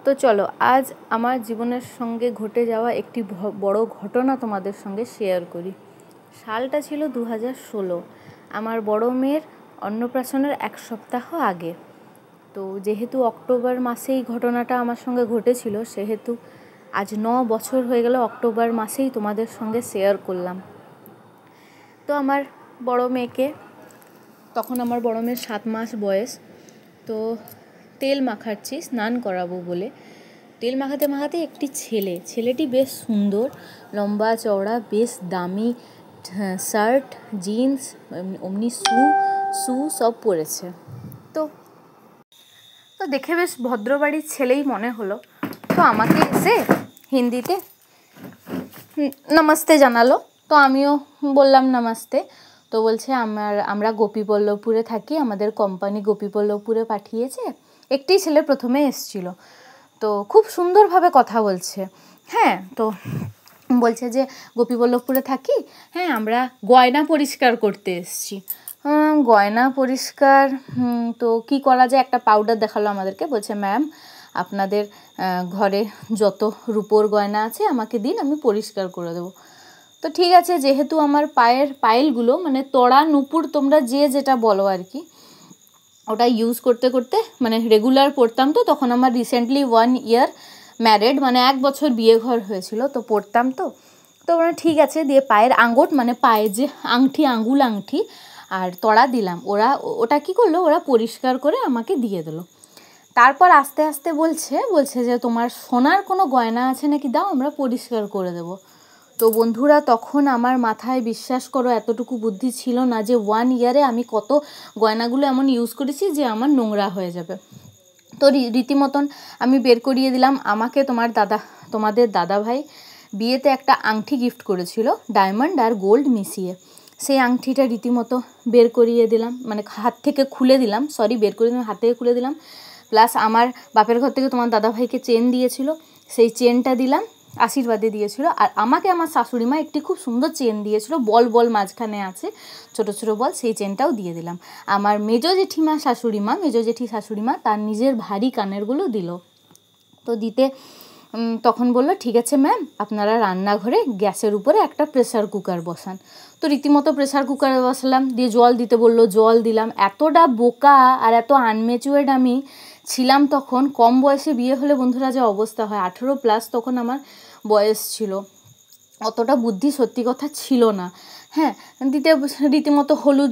তো চলো আজ আমার জীবনের সঙ্গে ঘটে যাওয়া একটি বড় ঘটনা তোমাদের সঙ্গে শেয়ার করি। সালটা ছিল 2016, আমার বড় মেয়ের অন্নপ্রাশনের এক সপ্তাহ আগে। তো যেহেতু অক্টোবর মাসেই ঘটনাটা আমার সঙ্গে ঘটেছিল, সেহেতু আজ 9 বছর হয়ে গেল অক্টোবর মাসেই তোমাদের সঙ্গে শেয়ার করলাম। তো আমার বড় মেয়েকে, তখন আমার বড় মেয়ের 7 মাস বয়স, তো তেল মাখাচ্ছি স্নান করাবো বলে। তেল মাখাতে মাখাতে একটি ছেলেটি বেশ সুন্দর, লম্বা চওড়া, বেশ দামি শার্ট, জিন্স, অমনি শু সব পরেছে। তো দেখে বেশ ভদ্রবাড়ির ছেলেই মনে হলো। তো আমাকে এসে হিন্দিতে নমস্তে জানালো। তো আমিও বললাম নমস্তে। তো বলছে আমরা গোপীবল্লভপুরে থাকি, আমাদের কোম্পানি গোপীবল্লভপুরে পাঠিয়েছে। একটি ছেলে প্রথমে এসছিল, তো খুব সুন্দরভাবে কথা বলছে। হ্যাঁ, তো বলছে যে গোপীবল্লভপুরে থাকি, হ্যাঁ আমরা গয়না পরিষ্কার করতে এসেছি। গয়না পরিষ্কার, তো কি করা যায়, একটা পাউডার দেখালো আমাদেরকে। বলছে ম্যাম আপনাদের ঘরে যত রূপোর গয়না আছে আমাকে দিন, আমি পরিষ্কার করে দেবো। তো ঠিক আছে, যেহেতু আমার পায়েলগুলো মানে তোড়া নুপুর, তোমরা যে যেটা বলো আর কি, ওটা ইউজ করতে করতে মানে রেগুলার পরতাম। তো তখন আমার রিসেন্টলি 1 year ম্যারেড, মানে 1 বছর বিয়ে ঘর হয়েছিল, তো পরতাম। তো মানে ঠিক আছে, দিয়ে পায়ের আঙ্গুট মানে পায়ে যে আংটি, আঙ্গুল আংটি আর তোড়া দিলাম। ওটা কি করলো, ওরা পরিষ্কার করে আমাকে দিয়ে দিল। তারপর আস্তে আস্তে বলছে যে তোমার সোনার কোনো গয়না আছে নাকি, দাও আমরা পরিষ্কার করে দেবো। তো বন্ধুরা, তখন আমার মাথায় বিশ্বাস করো এতটুকু বুদ্ধি ছিল না যে 1 year আমি কত গয়নাগুলো এমন ইউজ করেছি যে আমার নোংরা হয়ে যাবে। তো রীতিমতন আমি বের করিয়ে দিলাম। আমাকে তোমাদের দাদা ভাই বিয়েতে একটা আংটি গিফট করেছিল, ডায়মন্ড আর গোল্ড মিশিয়ে। সেই আংটিটা রীতিমতো বের করিয়ে দিলাম, মানে হাত থেকে খুলে দিলাম, হাত থেকে খুলে দিলাম। প্লাস আমার বাপের ঘর থেকে তোমার দাদা ভাইকে চেন দিয়েছিল, সেই চেনটা দিলাম, আশীর্বাদে দিয়েছিল। আর আমাকে আমার শাশুড়ি মা একটি খুব সুন্দর চেন দিয়েছিল, বল মাঝখানে আছে, ছোট ছোট বল, সেই চেনটাও দিয়ে দিলাম। আমার মেজো জেঠি শাশুড়ি মা তার নিজের ভারী কানেরগুলো দিল। তো দিতে তখন বললো ঠিক আছে ম্যাম, আপনারা রান্নাঘরে গ্যাসের উপরে একটা প্রেসার কুকার বসান। তো রীতিমতো প্রেসার কুকারে বসালাম, দিয়ে জল দিতে বললো, জল দিলাম। এতটা বোকা আর এত আনম্যাচুয়ার্ড আমি ছিলাম তখন। কম বয়সে বিয়ে হলে বন্ধুরা যে অবস্থা হয়, 18+ তখন আমার বয়স ছিল, অতটা বুদ্ধি সত্যি কথা ছিল না। হ্যাঁ, দিতে রীতিমতো হলুদ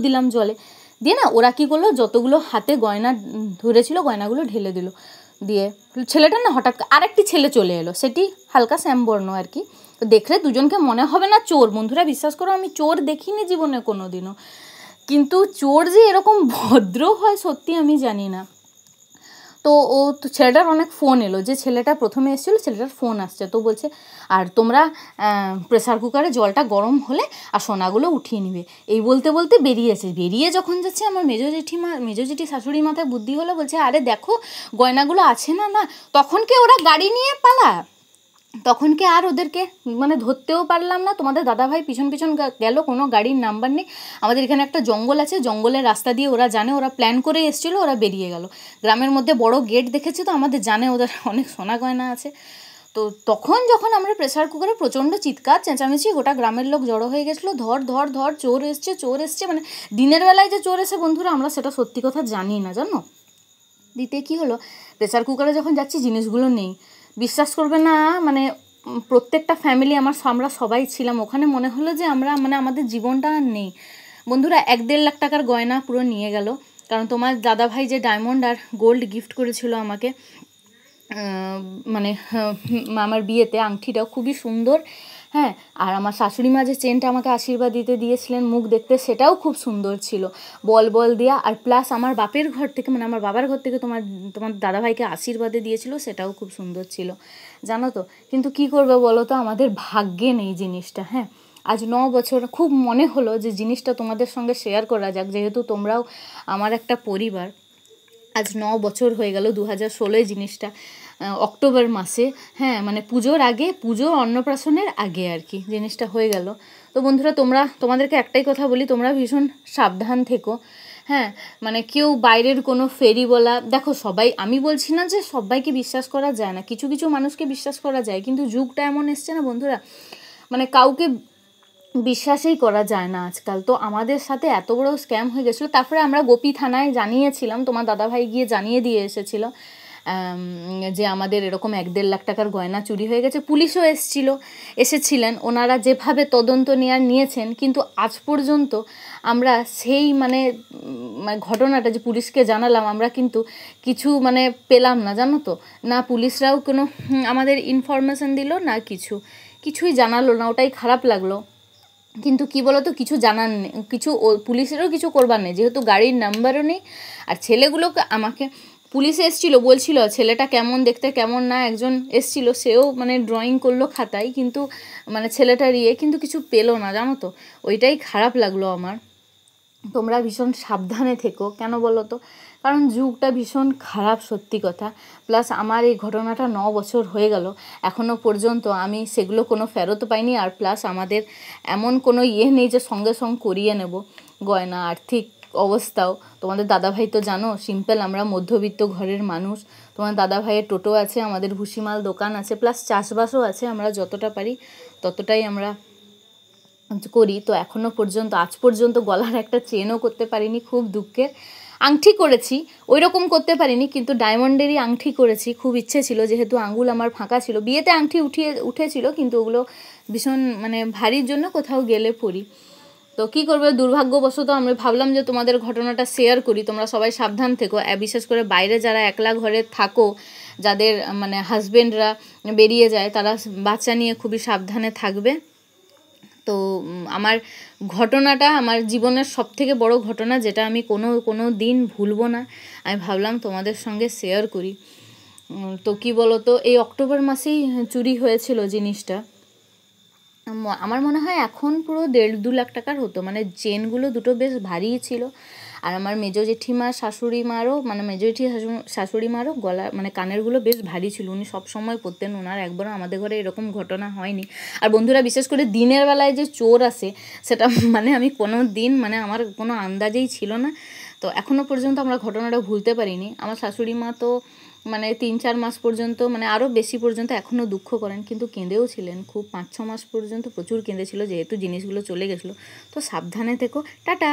দিলাম জলে। দিয়ে না ওরা কী করলো, যতগুলো হাতে গয়না ধরেছিল গয়নাগুলো ঢেলে দিল। দিয়ে ছেলেটা না হঠাৎ আরেকটি ছেলে চলে এলো, সেটি হালকা শ্যামবর্ণ আর কি। তো দেখলে দুজনকে মনে হবে না চোর। বন্ধুরা বিশ্বাস করো, আমি চোর দেখিনি জীবনে কোনো দিনও, কিন্তু চোর যে এরকম ভদ্র হয় সত্যি আমি জানি না। তো ছেলেটার অনেক ফোন এলো, যে ছেলেটা প্রথমে এসেছিলো ছেলেটার ফোন আসছে। তো বলছে আর তোমরা প্রেসার কুকারে জলটা গরম হলে আর সোনাগুলো উঠিয়ে নিবে। এই বলতে বেরিয়ে যখন যাচ্ছে, আমার মেজো জেঠি শাশুড়ি মাথায় বুদ্ধি হলো, বলছে আরে দেখো গয়নাগুলো আছে না। তখন কি ওরা গাড়ি নিয়ে পালা, তখন কি আর ওদেরকে মানে ধরতেও পারলাম না। তোমাদের দাদাভাই পিছন গেল, কোনো গাড়ির নাম্বার নেই। আমাদের এখানে একটা জঙ্গল আছে, জঙ্গলের রাস্তা দিয়ে ওরা জানে, ওরা প্ল্যান করে এসেছিলো, ওরা বেরিয়ে গেল। গ্রামের মধ্যে বড় গেট দেখেছে, তো আমাদের জানে ওদের অনেক সোনা গয়না আছে। তো তখন যখন আমরা প্রেসার কুকারে প্রচণ্ড চিৎকার চেঁচামেচি, গোটা গ্রামের লোক জড়ো হয়ে গেছিলো, ধর চোর এসছে। মানে দিনের বেলায় যে চোর এসে বন্ধুরা, আমরা সেটা সত্যি কথা জানি না, জানো। দিতে কি হলো, প্রেসার কুকারে যখন যাচ্ছি জিনিসগুলো নেই। বিশ্বাস করবে না, মানে প্রত্যেকটা ফ্যামিলি আমরা সবাই ছিলাম ওখানে। মনে হলো যে আমাদের জীবনটা আর নেই। বন্ধুরা 1-1.5 লাখ টাকার গয়না পুরো নিয়ে গেল। কারণ তোমার দাদাভাই যে ডায়মন্ড আর গোল্ড গিফট করেছিল আমাকে, মানে আমার বিয়েতে, আংটিটাও খুবই সুন্দর। হ্যাঁ, আর আমার শাশুড়ি মা যে চেনটা আমাকে আশীর্বাদ দিতে দিয়েছিলেন মুখ দেখতে, সেটাও খুব সুন্দর ছিল, বল দেওয়া। আর প্লাস আমার বাপের ঘর থেকে, মানে আমার বাবার ঘর থেকে তোমার দাদাভাইকে আশীর্বাদে দিয়েছিল, সেটাও খুব সুন্দর ছিল, জানো তো। কিন্তু কি করবে বলো তো, আমাদের ভাগ্যে নেই জিনিসটা। হ্যাঁ, আজ 9 বছর খুব মনে হলো যে জিনিসটা তোমাদের সঙ্গে শেয়ার করা যাক, যেহেতু তোমরাও আমার একটা পরিবার। আজ 9 বছর হয়ে গেল, 2016 জিনিসটা, অক্টোবর মাসে। হ্যাঁ, মানে পুজো অন্নপ্রাশনের আগে আর কি জিনিসটা হয়ে গেল। তো বন্ধুরা, তোমাদেরকে একটাই কথা বলি, তোমরা ভীষণ সাবধান থেকো। হ্যাঁ, মানে কেউ বাইরের কোনো ফেরিওয়ালা, দেখো সবাই, আমি বলছি না যে সবাইকে বিশ্বাস করা যায় না, কিছু কিছু মানুষকে বিশ্বাস করা যায়, কিন্তু যুগটা এমন এসছে না বন্ধুরা, মানে কাউকে বিশ্বাসই করা যায় না আজকাল। তো আমাদের সাথে এত বড় স্ক্যাম হয়ে গেছিলো। তারপরে আমরা গোপী থানায় জানিয়েছিলাম, তোমার দাদাভাই গিয়ে জানিয়ে দিয়ে এসেছিলো যে আমাদের এরকম 1-1.5 লাখ টাকার গয়না চুরি হয়ে গেছে। পুলিশও এসেছিলেন, ওনারা যেভাবে তদন্ত নেওয়ার নিয়েছেন, কিন্তু আজ পর্যন্ত আমরা সেই মানে ঘটনাটা যে পুলিশকে জানালাম, আমরা কিন্তু কিছু মানে পেলাম না, জানো তো। না পুলিশরাও কোনো আমাদের ইনফরমেশন দিল, না কিছুই জানালো না, ওটাই খারাপ লাগলো। কিন্তু কি বলো তো, কিছু জানার নেই, কিছু পুলিশেরও কিছু করবার নেই, যেহেতু গাড়ির নাম্বারও নেই। আর ছেলেগুলোকে আমাকে পুলিশে এসেছিলো, বলছিল ছেলেটা কেমন দেখতে কেমন না, একজন এসছিল, সেও মানে ড্রয়িং করলো খাতায়, কিন্তু মানে ছেলেটার কিন্তু কিছু পেলো না, জানো তো। ওইটাই খারাপ লাগলো আমার। তোমরা ভীষণ সাবধানে থেকো, কেন বলো তো, কারণ যুগটা ভীষণ খারাপ, সত্যি কথা। প্লাস আমার এই ঘটনাটা 9 বছর হয়ে গেল, এখনও পর্যন্ত আমি সেগুলো কোনো ফেরত পাইনি। আর প্লাস আমাদের এমন কোনো নেই যে সঙ্গে সঙ্গে করিয়ে নেব গয়না। আর্থিক অবস্থাও তোমাদের দাদাভাই তো জানো, সিম্পল, আমরা মধ্যবিত্ত ঘরের মানুষ। তোমার দাদাভাইয়ের টোটো আছে, আমাদের ভুসিমাল দোকান আছে, প্লাস চাষবাসও আছে, আমরা যতটা পারি ততটাই আমরা করি। তো এখনও পর্যন্ত, আজ পর্যন্ত গলার একটা চেনও করতে পারিনি, খুব দুঃখের। আংটি করেছি, ওই রকম করতে পারিনি, কিন্তু ডায়মন্ডেরই আংটি করেছি, খুব ইচ্ছে ছিল, যেহেতু আঙ্গুল আমার ফাঁকা ছিল। বিয়েতে আংটি উঠেছিল, কিন্তু ওগুলো ভীষণ মানে ভারীর জন্য কোথাও গেলে পরি। তো কী করবে, দুর্ভাগ্যবশত আমি ভাবলাম যে তোমাদের ঘটনাটা শেয়ার করি, তোমরা সবাই সাবধান থেকো। বিশেষ করে বাইরে যারা একলা ঘরে থাকো, যাদের মানে হাজবেন্ডরা বেরিয়ে যায়, তারা বাচ্চা নিয়ে খুবই সাবধানে থাকবে। তো আমার ঘটনাটা আমার জীবনের সবথেকে বড় ঘটনা, যেটা আমি কোনো দিন ভুলবো না। আমি ভাবলাম তোমাদের সঙ্গে শেয়ার করি। তো কি বলো তো, এই অক্টোবর মাসেই চুরি হয়েছিল জিনিসটা। আমার মনে হয় এখন পুরো 1.5-2 লাখ টাকার হতো, মানে চেনগুলো দুটো বেশ ভারী ছিল। আর আমার মেজো জেঠিমার শাশুড়ি মারও, মানে মেজো জেঠি শাশুড়ি মারও গলা মানে কানেরগুলো বেশ ভারী ছিল, উনি সবসময় পরতেন, ওনার একবারও আমাদের ঘরে এরকম ঘটনা হয়নি। আর বন্ধুরা, বিশেষ করে দিনের বেলায় যে চোর আসে, সেটা মানে আমি কোনো দিন মানে আমার কোনো আন্দাজেই ছিল না। তো এখনও পর্যন্ত আমরা ঘটনাটা ভুলতে পারিনি। আমার শাশুড়ি মা তো মানে 3-4 মাস পর্যন্ত, মানে আরও বেশি পর্যন্ত এখনও দুঃখ করেন, কিন্তু কেঁদেও ছিলেন খুব। 5-6 মাস পর্যন্ত প্রচুর কেঁদেছিল, যেহেতু জিনিসগুলো চলে গেছিলো। তো সাবধানে থেকো, টাটা।